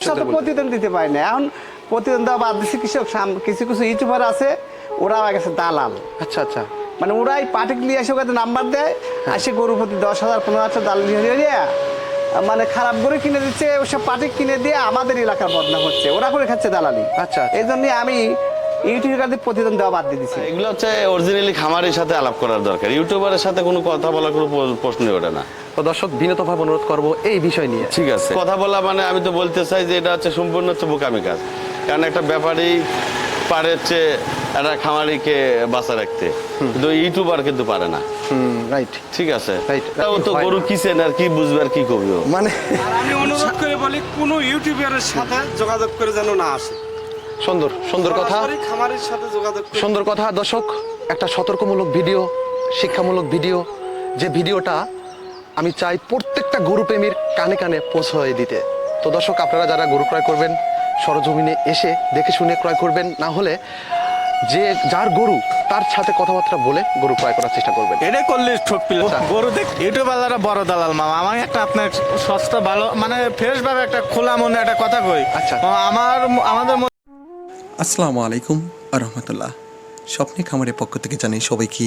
সাথে প্রতিদিন দিতে পারি না। এখন প্রতিদিন দেওয়া বাদ দিচ্ছে কৃষক। কিছু কিছু ইউটিউবার আছে, ওরা হয়ে গেছে দালাল। আচ্ছা আচ্ছা, মানে ওরাই পার্টিকুলি এসে ওখানে নাম্বার দেয়, আসে গরু প্রতি 10,000 15,000 দালাল দিয়ে মানে খারাপ গরু কিনে দিচ্ছে, ওসব পার্টি কিনে দিয়ে আমাদের এলাকার বদনাম হচ্ছে, ওরা করে খাচ্ছে দালালি। আচ্ছা। এই জন্যই আমি ইউটিউবারদের প্রতিদিন দেওয়া বাদ দিয়ে দিচ্ছি। এগুলো হচ্ছে অরিজিনালি খামারের সাথে আলাপ করার দরকার, ইউটিউবারের সাথে কোনো কথা বলার কোনো প্রশ্নই ওঠে না। তো দর্শক বিনীতভাবে অনুরোধ করব এই বিষয় নিয়ে। ঠিক আছে, কথা বলা মানে আমি তো বলতে চাই যে এটা হচ্ছে সম্পূর্ণ হচ্ছে বোকামি কাজ। কারণ একটা ব্যাপারী পারে হচ্ছে একটা খামারিকে বাঁচা রাখতে, কিন্তু ইউটিউবার কিন্তু পারে না। রাইট, ঠিক আছে, রাইট। ও তো গরু কিছেন আর কি বুঝবে আর কি করবে ও। মানে আমি অনুরোধ করে বলি কোনো ইউটিউবারের সাথে যোগাযোগ করে যেন না আসে। সুন্দর সুন্দর কথা, সরাসরি খামারের সাথে যোগাযোগ করে। সুন্দর কথা। দর্শক, একটা সতর্কমূলক ভিডিও, শিক্ষামূলক ভিডিও, যে ভিডিওটা আমি চাই প্রত্যেকটা গরু প্রেমীর কানে কানে পৌঁছে দিতে। তো দর্শক, আপনারা যারা গরু ক্রয় করবেন সরজমিনে এসে দেখে শুনে ক্রয় করবেন, না হলে যে যার গরু তার সাথে কথাবার্তা বলে গরু ক্রয় করার চেষ্টা করবেন। এটা করলে ঠকপিল আচ্ছা। গরু দেখ ইউটিউবাররা বড় দালাল মামা। আমার একটা আপনার সস্তা ভালো মানে ফ্রেশ ভাবে একটা খোলা মনে একটা কথা কই। আচ্ছা। আমাদের আসসালামু আলাইকুম রহমতুল্লাহ। স্বপ্নে খামারের পক্ষ থেকে জানাই সবাইকে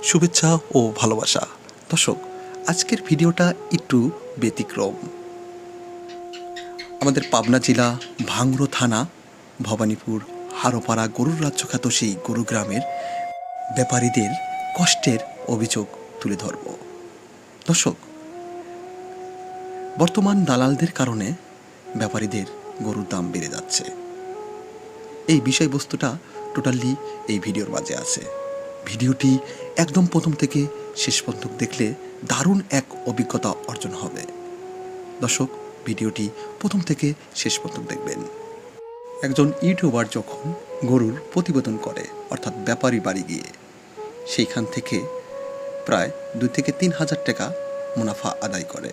শুভেচ্ছা ও ভালোবাসা। দর্শক, আজকের ভিডিওটা একটু ব্যতিক্রম। আমাদের পাবনা জেলা ভাঙ্গুড়া থানা ভবানীপুর হারোপাড়া গরুর রাজ্য খ্যাত সেই গরুগ্রামের ব্যাপারীদের কষ্টের অভিযোগ তুলে ধরব। দর্শক, বর্তমান দালালদের কারণে ব্যাপারীদের গরুর দাম বেড়ে যাচ্ছে। এই বিষয়বস্তুটা টোটালি এই ভিডিওর মাঝে আছে। ভিডিওটি একদম প্রথম থেকে শেষ পর্যন্ত দেখলে দারুণ এক অভিজ্ঞতা অর্জন হবে। দর্শক, ভিডিওটি প্রথম থেকে শেষ পর্যন্ত দেখবেন। একজন ইউটিউবার যখন গরুর প্রতিবেদন করে, অর্থাৎ ব্যাপারী বাড়ি গিয়ে সেইখান থেকে প্রায় 2 থেকে 3,000 টাকা মুনাফা আদায় করে,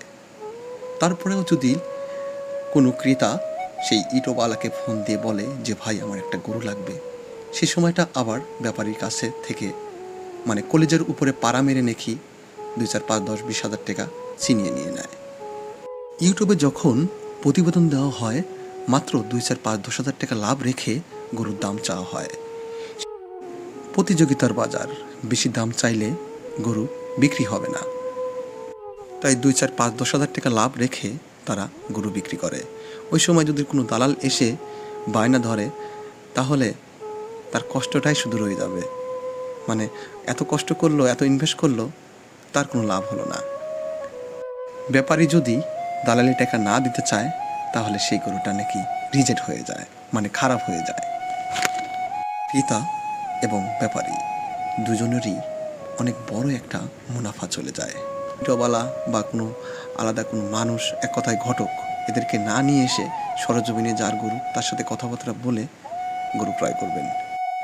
তারপরেও যদি কোনো ক্রেতা সেই ইউটিউবওয়ালাকে ফোন দিয়ে বলে যে ভাই আমার একটা গরু লাগবে, সে সময়টা আবার ব্যাপারীর কাছে থেকে মানে কলেজের উপরে পাড়া মেরে নেকি 2, 4, 5, 10, 20,000 টাকা ছিনিয়ে নিয়ে নেয়। ইউটিউবে যখন প্রতিবেদন দেওয়া হয়, মাত্র 2, 4, 5, 10,000 টাকা লাভ রেখে গরুর দাম চাওয়া হয়। প্রতিযোগিতার বাজার, বেশি দাম চাইলে গরু বিক্রি হবে না, তাই 2, 4, 5, 10,000 টাকা লাভ রেখে তারা গরু বিক্রি করে। ওই সময় যদি কোনো দালাল এসে বায়না ধরে, তাহলে তার কষ্টটাই শুধু রয়ে যাবে। মানে এত কষ্ট করলো, এত ইনভেস্ট করলো, তার কোনো লাভ হলো না। ব্যাপারী যদি দালালি টাকা না দিতে চায়, তাহলে সেই গরুটা নাকি রিজেক্ট হয়ে যায়, মানে খারাপ হয়ে যায়। ক্রেতা এবং ব্যাপারী দুজনেরই অনেক বড় একটা মুনাফা চলে যায়। ইউটিউবওয়ালা বা কোনো আলাদা কোনো মানুষ, এক কথায় ঘটক, এদেরকে না নিয়ে এসে সরজমিনে যার গরু তার সাথে কথাবার্তা বলে গরু ক্রয় করবেন।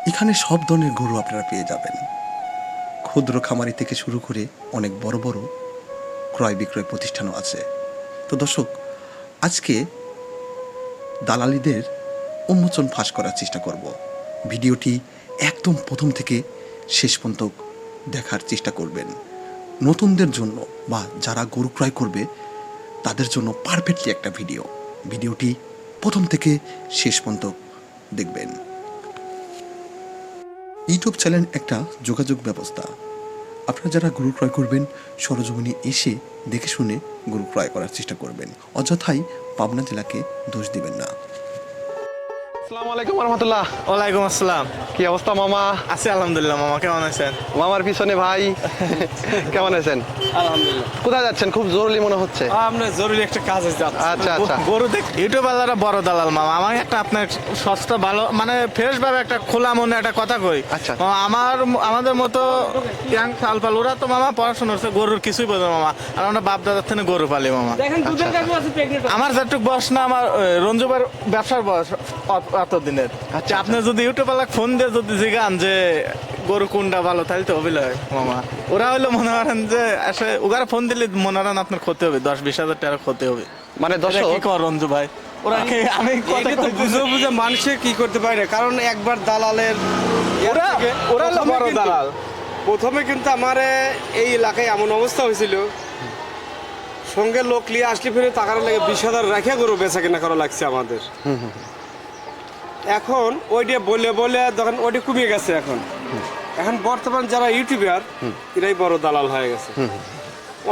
এখানে সব ধরনের গরু আপনারা পেয়ে যাবেন। ক্ষুদ্র খামারি থেকে শুরু করে অনেক বড় বড় ক্রয় বিক্রয় প্রতিষ্ঠানও আছে। তো দর্শক, আজকে দালালিদের উন্মোচন ফাঁস করার চেষ্টা করব। ভিডিওটি একদম প্রথম থেকে শেষ পর্যন্ত দেখার চেষ্টা করবেন। নতুনদের জন্য বা যারা গরু ক্রয় করবে তাদের জন্য পারফেক্টলি একটা ভিডিও। ভিডিওটি প্রথম থেকে শেষ পর্যন্ত দেখবেন। ইউটিউব চ্যানেল একটা যোগাযোগ ব্যবস্থা। আপনারা যারা গরু ক্রয় করবেন সরজমিনে এসে দেখে শুনে গরু ক্রয় করার চেষ্টা করবেন। অযথাই পাবনা জেলাকে দোষ দিবেন না। আসসালামু আলাইকুম রহমতুল্লাহ। ওয়ালাইকুম আসসালাম। কি অবস্থা মামা? আছি আলহামদুলিল্লাহ। মামা কেমন আছেন? মামার পিছনে ভাই কেমন আছেন? আলহামদুলিল্লাহ। কোথায় যাচ্ছেন? খুব জরুরি মনে হচ্ছে। আমরা জরুরি একটা কাজ আছে। আচ্ছা, আচ্ছা। গরু দেখ ইউটিউবাররা বড় দালাল মামা। আমার একটা আপনার সস্তা ভালো মানে ফ্রেশ ভাবে একটা খোলা মনে একটা কথা কই। আচ্ছা। মামা, আমাদের মতো ইয়াং সালপাল ওরা তো মামা পড়াশোনা করছে, গরুর কিছুই বোঝে মামা। আর আমরা বাপ দাদার থেকে গরু পালি মামা। আমার যেটুক বয়স না, আমার রঞ্জুবার ব্যবসার বয়স এত দিনের। আচ্ছা, আপনি যদি ইউটিউবে ফোন দিয়ে যদি জিগান যে গরু কোনটা ভালো, তাহলে তো অভিলয় মামা। ওরা হইলো মনে করেন যে আসলে ওরা ফোন দিলে মনে করেন আপনার ক্ষতি হবে, 10-20,000 টাকা ক্ষতি হবে। মানে দর্শক, কি কর রঞ্জু ভাই, ওরা আমি বুঝে বুঝে মানুষে কি করতে পারে না, কারণ একবার দালালের ওরা হলো বড় দালাল। প্রথমে কিন্তু আমার এই এলাকায় এমন অবস্থা হয়েছিল, সঙ্গে লোক নিয়ে আসলে ফিরে টাকার লাগে 20,000 রাখে গরু বেচা কিনা করা লাগছে আমাদের। এখন ওইটা বলে বলে যখন ওইটা কমে গেছে এখন বর্তমান যারা ইউটিউবার এরাই বড় দালাল হয়ে গেছে।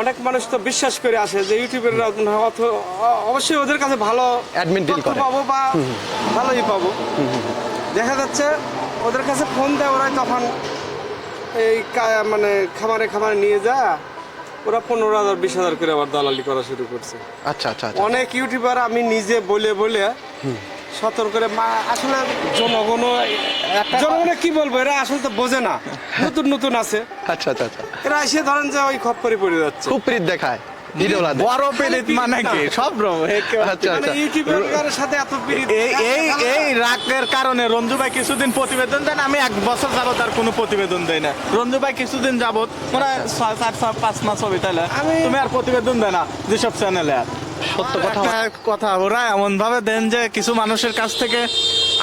অনেক মানুষ তো বিশ্বাস করে আসে যে ইউটিউবাররা অবশ্যই ওদের কাছে ভালো Admin deal তথ্য করে। পাবো বা ভালোই পাবো। দেখা যাচ্ছে ওদের কাছে ফোন দেয়, ওরা তখন এই মানে খামারে নিয়ে যা ওরা 15,000 20,000 করে আবার দালালি করা শুরু করছে। আচ্ছা আচ্ছা আচ্ছা। অনেক ইউটিউবার আমি নিজে বলে বলে সতর্ক করে আসলে জনগণে কি বলবো, এরা আসলে তো বোঝে না, নতুন নতুন আছে, আচ্ছা আচ্ছা আচ্ছা। এরা এসে ধরেন যে ওই খপ্পরে পড়ে যাচ্ছে। খুব প্রীত দেখায় ভিডিও না দেখে। বড় পেরিত মানে কি সব আচ্ছা মানে আচ্ছা। ইউটিউবারের সাথে এত পিরিত। এই রাগের কারণে রঞ্জু ভাই কিছুদিন প্রতিবেদন দেন, আমি 1 বছর যাবত আর কোনো প্রতিবেদন দেই না। রঞ্জু ভাই কিছুদিন যাবত মনে হয় 4-5 মাস হবে, তাইলে তুমি আর প্রতিবেদন দেয় না যেসব চ্যানেলে। সত্য কথা। কথা ওরা এমন ভাবে দেন যে কিছু মানুষের কাছ থেকে,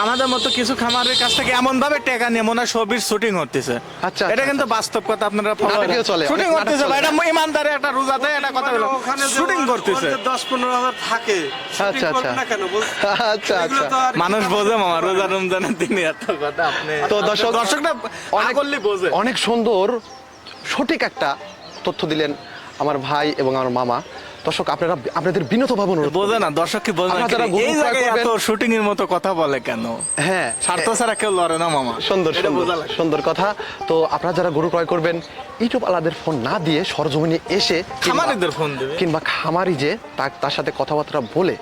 আমাদের মতো কিছু খামারের কাছ থেকে এমন ভাবে টাকা নিয়ে মনে হয় ছবির শুটিং হচ্ছে। আচ্ছা, এটা আচ্ছা, কিন্তু বাস্তব কথা, আপনারা নাটকেও চলে, শুটিং অনেক নাটক করতেছে চলে। এটা ইমানদারে একটা রোজাতে এটা কথা বলো, ওখানে শুটিং করতেছে। 10-15,000 থাকে, আচ্ছা, শুটিং করবে আচ্ছা। না কেন বল? আচ্ছা এগুলো আচ্ছা। তো আর মানুষ বোঝে মামা, রোজা রমজানের দিনে এত কথা আপনি তো দর্শকরা অনেক বোঝে। অনেক সুন্দর সঠিক একটা তথ্য দিলেন আমার ভাই এবং আমার মামা। দর্শক আপনারা আপনাদের বিনীতভাবে অনুরোধ বোঝে না, দর্শক কি বোঝে না, আপনারা যারা গরু এই ক্রয় জায়গায় করবেন- এত শুটিং এর মতো কথা বলে কেন? হ্যাঁ স্বার্থ ছাড়া কেউ লড়ে না মামা। সুন্দর এটা সুন্দর বোঝা লাগে। সুন্দর কথা। তো আপনারা যারা গরু ক্রয় করবেন ইউটিউব আলাদের ফোন না দিয়ে সরজমিনে এসে কিংবা- খামারিদের ফোন দিবে। কিংবা খামারি যে তার সাথে কথাবার্তা বলে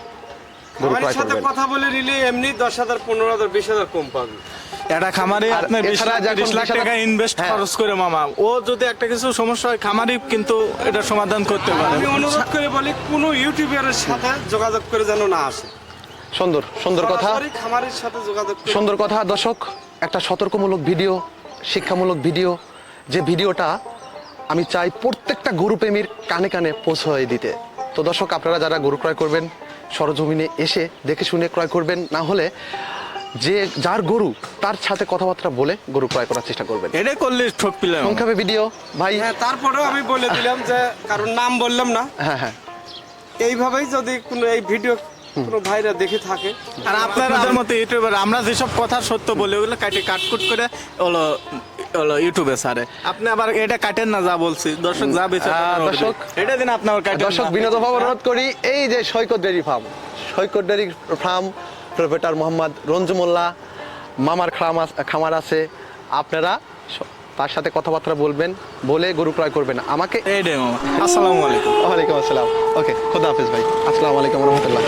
গরু আমার ক্রয় সাথে করবেন। কথা বলে নিলে এমনি 10,000 15,000 20,000 কম পাবে। এটা খামারি আর আপনার 20 এছাড়া লাখ, যখন 30 লাখ 20,000 টাকা ইনভেস্ট হ্যাঁ। খরচ করে মামা, ও যদি একটা কিছু সমস্যা হয় খামারি কিন্তু এটা সমাধান করতে পারে। আমি অনুরোধ করে বলি কোন ইউটিউবারের সাথে যোগাযোগ করে যেন না আসে। সুন্দর সুন্দর কথা। সরাসরি খামারের সাথে যোগাযোগ করে সুন্দর কথা। দর্শক একটা সতর্কমূলক ভিডিও, শিক্ষামূলক ভিডিও, যে ভিডিওটা আমি চাই প্রত্যেকটা গরু প্রেমীর কানে কানে পৌঁছায় দিতে। তো দর্শক আপনারা যারা গরু ক্রয় করবেন সরজমিনে এসে দেখে শুনে ক্রয় করবেন, না হলে যে যার গরু তার সাথে কথাবার্তা বলে গরু ক্রয় করার চেষ্টা করবেন। এটা করলে ঠক পিলে সংক্ষেপে ভিডিও ভাই। হ্যাঁ, তারপরেও আমি বলে দিলাম যে কারণ নাম বললাম না, হ্যাঁ হ্যাঁ। এইভাবেই যদি কোনো এই ভিডিও কোনো ভাইরা দেখে থাকে আর আপনাদের মতো ইউটিউবার আমরা যেসব কথা সত্য বলি ওগুলো কাটকুট করে হলো হলো ইউটিউবে ছাড়ে। আপনি আবার এটা কাটেন না, যা বলছি দর্শক যা বেঁচে দর্শক, এটা দিন আপনি আবার কাটেন দর্শক না। বিনোদভাবে অনুরোধ করি, এই যে Saikat dairy farm, Saikat dairy farm proprietor Mohammad Ranju Molla, মামার খামার আছে, আপনারা তার সাথে কথাবার্তা বলবেন, বলে গরু ক্রয় করবেন। আমাকে এইটাই মামা। আসসালামু আলাইকুম। ওয়ালাইকুম আসসালাম। ওকে, খোদা হাফিজ ভাই। আসসালামু আলাইকুম রহমতুল্লাহ।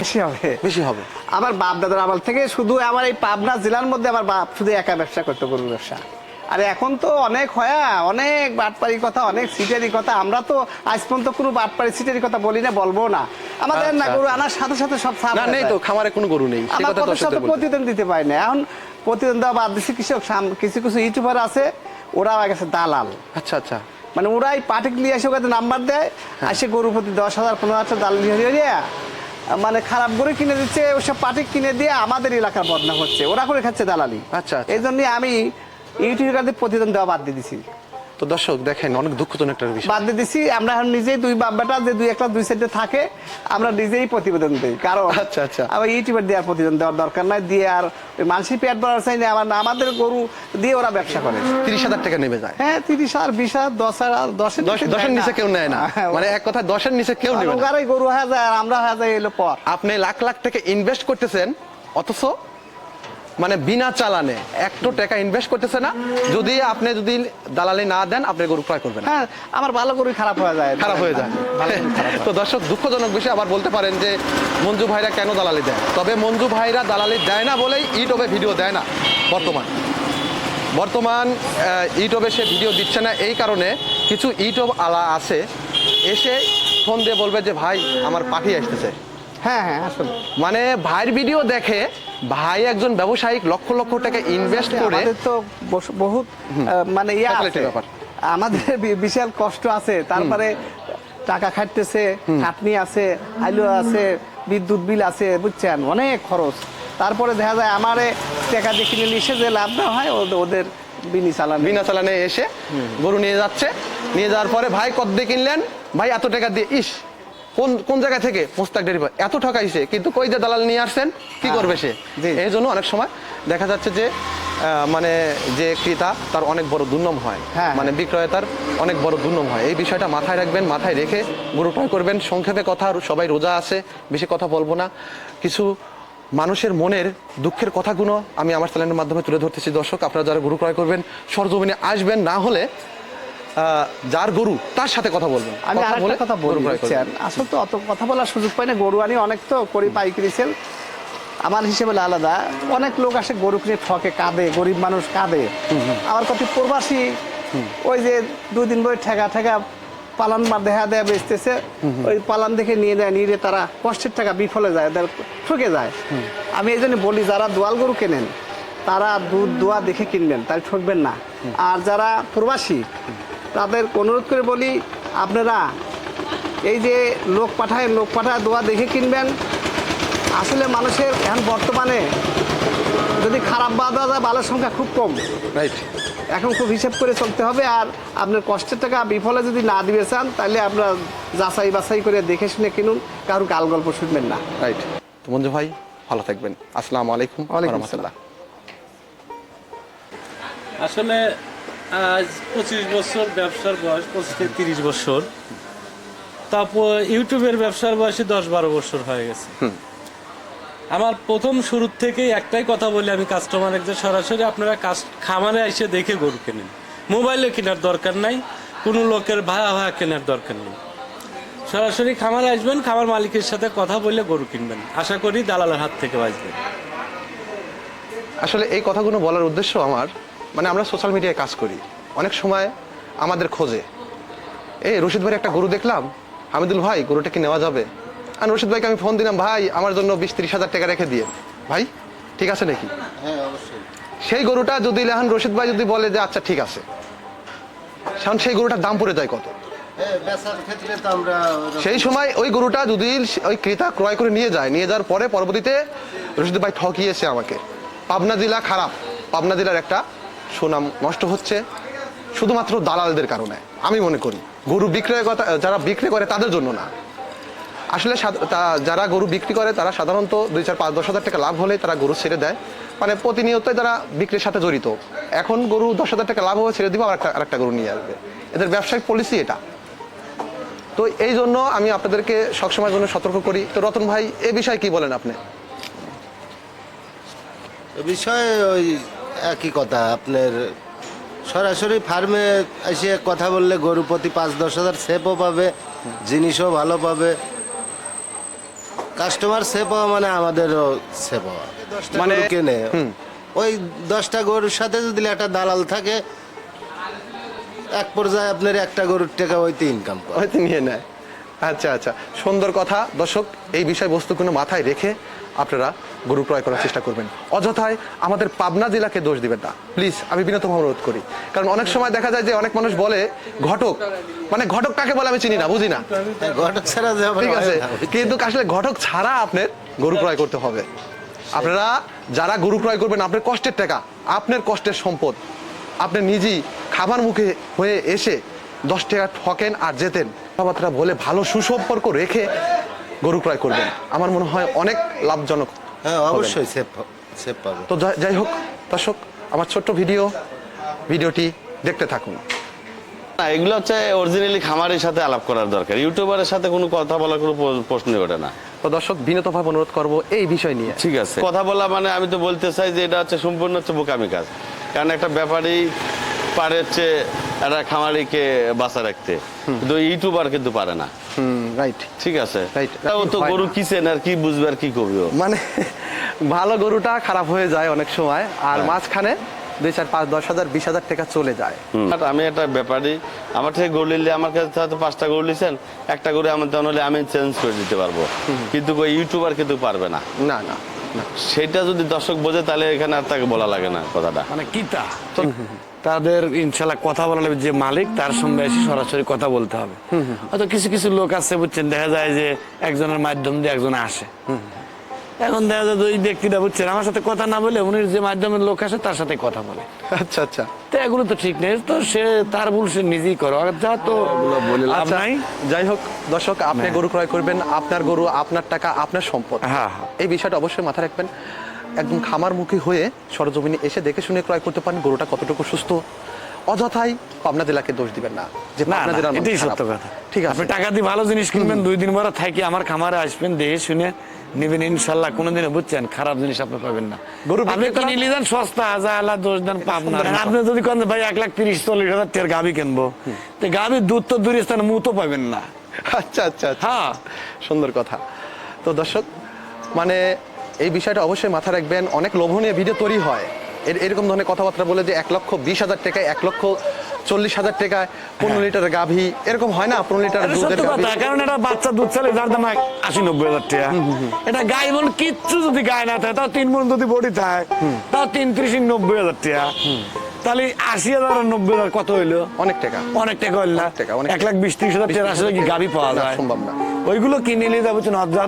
বেশি হবে। বেশি হবে। আমার বাপ দাদার আমল থেকে শুধু আমার এই পাবনা জেলার মধ্যে আমার বাপ শুধু একা ব্যবসা করতো, গরুর ব্যবসা। আর এখন তো অনেক অনেক বাটপাড়ি কথা, অনেক সিটারি কথা। আমরা তো আজ পর্যন্ত কোনো বাটপাড়ি সিটারি কথা বলি না, বলবো না। আমাদের না আচ্ছা। গরু আনার সাথে সাথে সব সাফ না, হয়ে নেই যায়। তো, খামারে কোনো গরু নেই, সে আমার কথা কত দর্শকদের সাথে বলতে। প্রতিদিন দিতে পারি না। এখন প্রতিদিন দেওয়া বাদ দিচ্ছি কিছু কিছু ইউটিউবার আছে, ওরা আমার কাছে দালাল। আচ্ছা আচ্ছা। মানে ওরাই পার্টিকুলি এসে ওখানে নাম্বার দেয়, আসে গরু প্রতি 10,000 15,000 দালালি হয়ে মানে খারাপ গরু কিনে দিচ্ছে, ওসব পার্টি কিনে দিয়ে আমাদের এলাকার বদনাম হচ্ছে, ওরা করে খাচ্ছে দালালি। আচ্ছা, আচ্ছা। এই জন্যই আমি ইউটিউবের প্রতিদিন দেওয়া বাদ দিয়ে দিছি। তো দর্শক দেখেন, অনেক দুঃখজনক একটা বিষয়। বাদ দিয়ে দিছি। আমরা এখন নিজেই দুই বাপ বেটা যে দুই সাইডে থাকে, আমরা নিজেই প্রতিবেদন দিই। কারণ আচ্ছা, আচ্ছা। আবার ইউটিউবের দেওয়ার প্রতিবেদন দেওয়ার দরকার নাই, দিয়ে আর ওই মানুষের পেট ভরার চাই না। আমাদের গরু দিয়ে ওরা ব্যবসা করে। 30,000 টাকা নেমে যায়। হ্যাঁ, 30,000 20,000 10,000 10-এর নিচে কেউ নেয় না, মানে এক কথা 10-এর নিচে কেউ নেবে না। ওগারই গরু হয়ে যায় আর আমরা হয়ে যায় এলো পর। আপনি লাখ লাখ টাকা ইনভেস্ট করতেছেন, অথচ মানে বিনা চালানে 1 টাকা ইনভেস্ট করতেছে না। যদি আপনি দালালি না দেন, আপনি গরু ক্রয় করবেন না। হ্যাঁ, আমার ভালো গরু খারাপ হয়ে যায়। খারাপ হয়ে যায়। তো দর্শক, দুঃখজনক বিষয়। আবার বলতে পারেন যে মঞ্জু ভাইরা কেন দালালি দেয়, তবে মঞ্জু ভাইরা দালালি দেয় না বলেই ইউটিউবে ভিডিও দেয় না। বর্তমান ইউটিউবে সে ভিডিও দিচ্ছে না এই কারণে কিছু ইউটিউব আলা আছে, এসে ফোন দিয়ে বলবে যে ভাই আমার পাঠিয়ে আসতেছে। হ্যাঁ হ্যাঁ, আসলে মানে ভাইয়ের ভিডিও দেখে, ভাই একজন ব্যবসায়িক লক্ষ লক্ষ টাকা ইনভেস্ট করে, আমাদের তো বহুত মানে ইয়ে Facility আছে। ব্যাপার। আমাদের বিশাল কষ্ট আছে, তারপরে টাকা খাটতেছে, খাটনি আছে, আলু আছে, বিদ্যুৎ বিল আছে, বুঝছেন, অনেক খরচ। তারপরে দেখা যায় আমারে টাকা দিয়ে কিনে নিয়ে এসে যে লাভ না হয়, ওদের বিনি চালান। বিনা চালানে এসে গরু নিয়ে যাচ্ছে, নিয়ে যাওয়ার পরে ভাই কত দিয়ে কিনলেন, ভাই এত টাকা দিয়ে, ইস কোন কোন জায়গা থেকে মোস্তাক ডেয়ারি ফার্ম এত ঠকাইছে, কিন্তু কই যে দালাল নিয়ে আসছেন কি করবে সে। জি। এই জন্য অনেক সময় দেখা যাচ্ছে যে মানে যে ক্রেতা তার অনেক বড় দুর্নাম হয়, হ্যাঁ। মানে বিক্রয়তার অনেক বড় দুর্নাম হয়। এই বিষয়টা মাথায় রাখবেন, মাথায় রেখে গরু ক্রয় করবেন। সংক্ষেপে কথা, সবাই রোজা আছে, বেশি কথা বলবো না। কিছু মানুষের মনের দুঃখের কথাগুলো আমি আমার চ্যানেলের মাধ্যমে তুলে ধরতেছি। দর্শক, আপনারা যারা গরু ক্রয় করবেন সরজমিনে আসবেন, না হলে যার গরু তার সাথে কথা বলবেন। আমি কথা বলে আরেকটা কথা গরু বলি, ক্রয় করবেন। বুঝছেন, আসলে তো অত কথা বলার সুযোগ পাই না, গরু আনি অনেক তো করি পাইকারি সেল, আমার হিসেবে আলাদা। অনেক লোক আসে গরু কিনে ঠকে, কাঁদে, গরিব মানুষ কাঁদে। আমার কত প্রবাসী ওই যে 2 দিন ধরে ঠেকা ঠেকা পালান বা দেখা দেয়া বেচতেছে, ওই পালান দেখে নিয়ে যায়, নিয়ে তারা কষ্টের টাকা বিফলে যায়, ওদের ঠকে যায়। আমি এই জন্য বলি, যারা দোয়াল গরু কেনেন তারা দুধ দোয়া দেখে কিনবেন, তাই ঠকবেন না। আর যারা প্রবাসী তাদের অনুরোধ করে বলি, আপনারা এই যে লোক পাঠায় দোয়া দেখে কিনবেন। আসলে মানুষের এখন বর্তমানে যদি খারাপ বাদ দেওয়া যায়, ভালোর সংখ্যা খুব কম। রাইট। এখন খুব হিসাব করে চলতে হবে। আর আপনার কষ্টের টাকা বিফলে যদি না দিবে চান, তাহলে আপনার যাচাই বাছাই করে দেখে শুনে কিনুন, কারো গাল গল্প শুনবেন না। রাইট। তো মঞ্জু ভাই ভালো থাকবেন। আসসালামু আলাইকুম ওয়া ওয়ালাইকুম রাহমাতুল্লাহ। আসলে আজ 25 বছর ব্যবসার বয়স, 25 থেকে 30 বছর। তারপর ইউটিউবের ব্যবসার বয়সে 10-12 বছর হয়ে গেছে। আমার প্রথম শুরুর থেকেই একটাই কথা বলি আমি কাস্টমারের, যে সরাসরি আপনারা খামারে এসে দেখে গরু কেনেন, মোবাইলে কেনার দরকার নাই, কোনো লোকের ভাড়া কেনার দরকার নেই। সরাসরি খামারে আসবেন, খামার মালিকের সাথে কথা বলে গরু কিনবেন, আশা করি দালালের হাত থেকে বাঁচবেন। আসলে এই কথাগুলো বলার উদ্দেশ্য আমার, মানে আমরা সোশ্যাল মিডিয়ায় কাজ করি, অনেক সময় আমাদের খোঁজে, এই রশিদ ভাইয়ের একটা গরু দেখলাম, হামিদুল ভাই গরুটা কি নেওয়া যাবে? আর রশিদ ভাইকে আমি ফোন দিলাম, ভাই আমার জন্য 20-30 হাজার টাকা রেখে দিয়ে, ভাই ঠিক আছে নাকি? সেই গরুটা যদি এখন রশিদ ভাই যদি বলে যে আচ্ছা ঠিক আছে, কারণ সেই গরুটার দাম পড়ে যায় কত? সেই সময় ওই গরুটা যদি ওই ক্রেতা ক্রয় করে নিয়ে যায়, নিয়ে যাওয়ার পরে পরবর্তীতে রশিদ ভাই ঠকিয়েছে আমাকে, পাবনা জেলা খারাপ, পাবনা জেলার একটা সুনাম নষ্ট হচ্ছে শুধুমাত্র দালালদের কারণে। আমি মনে করি গরু বিক্রয় যারা বিক্রি করে তাদের জন্য না। আসলে যারা গরু বিক্রি করে তারা সাধারণত 2-4-5-10 হাজার টাকা লাভ হলে তারা গরু ছেড়ে দেয়, মানে প্রতিনিয়তই তারা বিক্রির সাথে জড়িত। এখন গরু 10 হাজার টাকা লাভ হবে, ছেড়ে দিব, আরেকটা গরু নিয়ে আসবে, এদের ব্যবসায়িক পলিসি এটা। তো এই জন্য আমি আপনাদেরকে সবসময়ের জন্য সতর্ক করি। তো রতন ভাই এ বিষয়ে কি বলেন আপনি? বিষয়ে ওই একই কথা, আপনার সরাসরি ফার্মে এসে কথা বললে গরু প্রতি 5-10 হাজার সেপও পাবে, জিনিসও ভালো পাবে, কাস্টমার সেপ হওয়া মানে আমাদেরও সেপ হওয়া। মানে কেনে ওই 10টা গরুর সাথে যদি একটা দালাল থাকে, এক পর্যায়ে আপনার একটা গরুর টাকা ওইতে ইনকাম করে, হয়তো নিয়ে নেয়। আচ্ছা আচ্ছা, সুন্দর কথা। দর্শক, এই বিষয়বস্তুগুলো মাথায় রেখে আপনারা গরু ক্রয় করার চেষ্টা করবেন। অযথায় আমাদের পাবনা জেলাকে দোষ দিবেন না প্লিজ, আমি বিনীতভাবে অনুরোধ করি। কারণ অনেক সময় দেখা যায় যে অনেক মানুষ বলে ঘটক, মানে ঘটক কাকে বলে আমি চিনি না, বুঝি না, ঘটক ছাড়া যাবে ঠিক আছে, কিন্তু আসলে ঘটক ছাড়া আপনার গরু ক্রয় করতে হবে। আপনারা যারা গরু ক্রয় করবেন, আপনার কষ্টের টাকা, আপনার কষ্টের সম্পদ, আপনি নিজেই খাবার মুখে হয়ে এসে 10 টাকা ঠকেন আর যেতেন, কথাবার্তা বলে ভালো সুসম্পর্ক রেখে গরু ক্রয় করবেন, আমার মনে হয় অনেক লাভজনক। হ্যাঁ অবশ্যই সেপ পাবে। তো যাই হোক দর্শক, আমার ছোট্ট ভিডিওটি দেখতে থাকুন। না, এগুলো হচ্ছে অরিজিনালি খামারের সাথে আলাপ করার দরকার, ইউটিউবারের সাথে কোনো কথা বলার কোনো প্রশ্নই ওঠে না। তো দর্শক, বিনীতভাবে অনুরোধ করব এই বিষয় নিয়ে। ঠিক আছে, কথা বলা মানে আমি তো বলতে চাই যে এটা হচ্ছে সম্পূর্ণ হচ্ছে বোকামি কাজ। কারণ একটা ব্যাপারী পারে হচ্ছে একটা খামারিকে বাঁচা রাখতে, কিন্তু ইউটিউবার কিন্তু পারে না। রাইট, ঠিক আছে, Right. ও তো গরু কিছেন আর কি বুঝবে আর কি করবে, মানে ভালো গরুটা খারাপ হয়ে যায় অনেক সময়, আর মাঝখানে 2-4-5-10 হাজার 20 হাজার টাকা চলে যায়। আর আমি একটা ব্যাপারী, আমার থেকে গরু নিলে আমার কাছে হয়তো 5টা গরু নিছেন, একটা গরু আমার দাম হলে আমি চেঞ্জ করে দিতে পারবো, কিন্তু ওই ইউটিউবার কিন্তু পারবে না। না না, সেটা যদি দর্শক বোঝে তাহলে এখানে আর তাকে বলা লাগে না কথাটা। মানে কিতা তাদের ইনশাল্লাহ কথা বলা লাগবে, যে মালিক তার সঙ্গে এসে সরাসরি কথা বলতে হবে। হয়তো কিছু কিছু লোক আছে বুঝছেন, দেখা যায় যে একজনের মাধ্যম দিয়ে একজন আসে, এখন দেখা যায় যে ওই ব্যক্তিটা বুঝছেন আমার সাথে কথা না বলে উনি যে মাধ্যমের লোক আসে তার সাথে কথা বলে, আচ্ছা আচ্ছা তো এগুলো তো ঠিক নেই। তো সে তার ভুল সে নিজেই করো, আর যা তো বলে লাভ আচ্ছা, নাই। যাই হোক দর্শক, আপনি গরু ক্রয় করবেন, আপনার গরু, আপনার টাকা, আপনার সম্পদ। হ্যাঁ, হ্যাঁ। এই বিষয়টা অবশ্যই মাথায় রাখবেন। একদম খামারমুখী হয়ে সরজমিনে এসে দেখে শুনে ক্রয় করতে পারেন গরুটা কতটুকু সুস্থ। অযথাই পাবনা জেলাকে দোষ দিবেন না যে না, পাবনা না, জেলার এটাই মানুষ খারাপ। সত্য কথা। ঠিক আছে, আপনি টাকা দিয়ে ভালো জিনিস কিনবেন, 2 দিন পরে থাকি আমার খামারে আসবেন, দেখে শুনে নিবেন, ইনশাল্লাহ কোনোদিনও বুঝছেন খারাপ জিনিস আপনি পাবেন না। গরু আপনি বিক্রি তো করা- নিলে দেন সস্তা, হাজার আলা দোষ দেন পাবনা। আপনি যদি কেন ভাই 1,30,40,000 টাকার গাভি কিনবো, তো গাভির দুধ তো দূরে স্থানে মুতো পাবেন না। আচ্ছা আচ্ছা আচ্ছা, হ্যাঁ, সুন্দর কথা। তো দর্শক, মানে এই বিষয়টা অবশ্যই মাথায় রাখবেন। অনেক লোভনীয় ভিডিও তৈরি হয় এরকম ধরনের কথাবার্তা বলে যে 1,20,000 টাকায়, 1,40,000 টাকায় 15 লিটার গাভী, এরকম হয় না? 15 লিটার এটা দুধের সত্য গাভী। কথা, কারণ এটা বাচ্চা দুধ চালে যার দাম 80-90,000 টাকা। এটা গাই মন কিচ্ছু যদি গায়ে না থাকে, তাও 3 মন যদি বডি থাকে, তাও 30-90,000 টাকা। তাহলে 80,000 আর 90,000 কত হইলো? অনেক টাকা। অনেক টাকা হইল না? অনেক টাকা, অনেক 1,20,000-30,000 টাকা আসলে কি গাভী পাওয়া না, যায়? সম্ভব না। ওইগুলো কিনে নিয়ে যাবো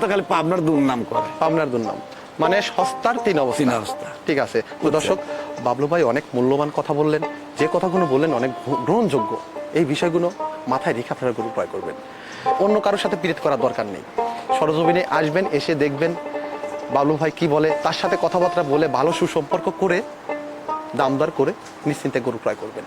তো খালি পাবনার দুর্নাম করে। পাবনার দুর্নাম মানে সস্তার তিন তিন অবস্থা। অবস্থা। ঠিক আছে। তো দর্শক, বাবলু ভাই অনেক মূল্যবান কথা বললেন, যে কথাগুলো বললেন অনেক গ্রহণযোগ্য। এই বিষয়গুলো মাথায় রেখে আপনারা গরু ক্রয় করবেন। অন্য কারোর সাথে পীড়িত করার দরকার নেই। সরজমিনে আসবেন, এসে দেখবেন বাবলু ভাই কি বলে, তার সাথে কথাবার্তা বলে ভালো সুসম্পর্ক করে দাম দর করে নিশ্চিন্তে গরু ক্রয় করবেন।